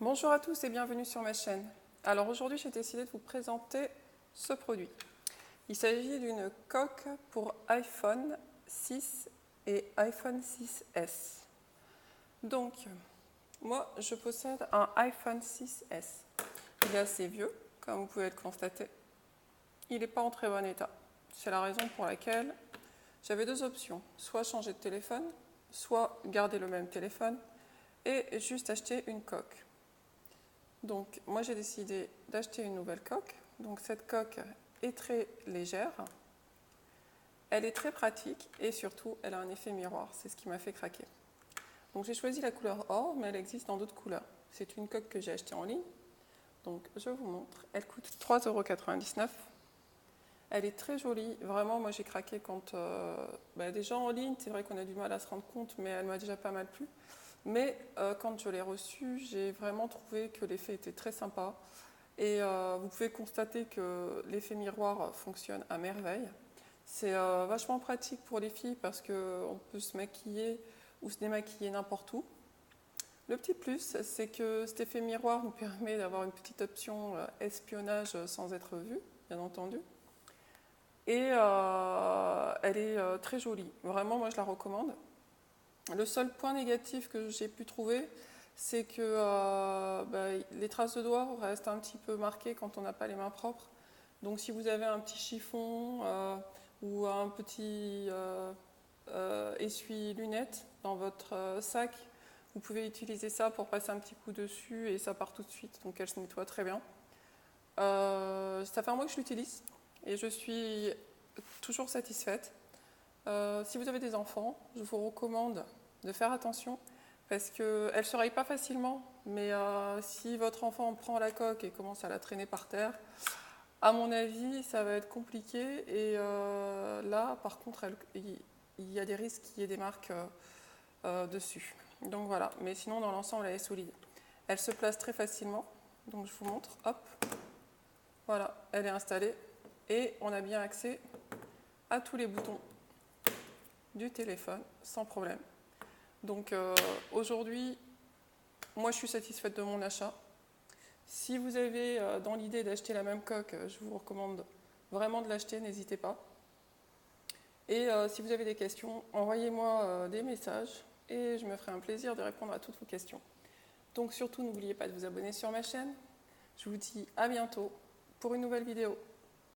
Bonjour à tous et bienvenue sur ma chaîne. Alors aujourd'hui j'ai décidé de vous présenter ce produit. Il s'agit d'une coque pour iPhone 6 et iPhone 6S. Donc moi je possède un iPhone 6S. Il est assez vieux comme vous pouvez le constater. Il n'est pas en très bon état. C'est la raison pour laquelle j'avais deux options. Soit changer de téléphone, soit garder le même téléphone et juste acheter une coque. Donc moi j'ai décidé d'acheter une nouvelle coque. Donc cette coque est très légère, elle est très pratique et surtout elle a un effet miroir, c'est ce qui m'a fait craquer. Donc j'ai choisi la couleur or, mais elle existe dans d'autres couleurs. C'est une coque que j'ai achetée en ligne, donc je vous montre. Elle coûte 3,99 €. Elle est très jolie, vraiment moi j'ai craqué quand des gens en ligne, c'est vrai qu'on a du mal à se rendre compte, mais elle m'a déjà pas mal plu. Mais quand je l'ai reçue, j'ai vraiment trouvé que l'effet était très sympa. Et vous pouvez constater que l'effet miroir fonctionne à merveille. C'est vachement pratique pour les filles parce qu'on peut se maquiller ou se démaquiller n'importe où. Le petit plus, c'est que cet effet miroir nous permet d'avoir une petite option espionnage sans être vu, bien entendu. Et elle est très jolie. Vraiment, moi je la recommande. Le seul point négatif que j'ai pu trouver, c'est que les traces de doigts restent un petit peu marquées quand on n'a pas les mains propres. Donc si vous avez un petit chiffon ou un petit essuie-lunettes dans votre sac, vous pouvez utiliser ça pour passer un petit coup dessus et ça part tout de suite. Donc elle se nettoie très bien. Ça fait un mois que je l'utilise et je suis toujours satisfaite. Si vous avez des enfants, je vous recommande de faire attention parce qu'elle ne se raye pas facilement, mais si votre enfant prend la coque et commence à la traîner par terre, à mon avis, ça va être compliqué et là, par contre, il y a des risques qu'il y ait des marques dessus. Donc voilà, mais sinon, dans l'ensemble, elle est solide. Elle se place très facilement, donc je vous montre, hop, voilà, elle est installée et on a bien accès à tous les boutons du téléphone sans problème. Donc aujourd'hui, moi je suis satisfaite de mon achat. Si vous avez dans l'idée d'acheter la même coque, je vous recommande vraiment de l'acheter, n'hésitez pas. Et si vous avez des questions, envoyez-moi des messages et je me ferai un plaisir de répondre à toutes vos questions. Donc surtout, n'oubliez pas de vous abonner sur ma chaîne. Je vous dis à bientôt pour une nouvelle vidéo.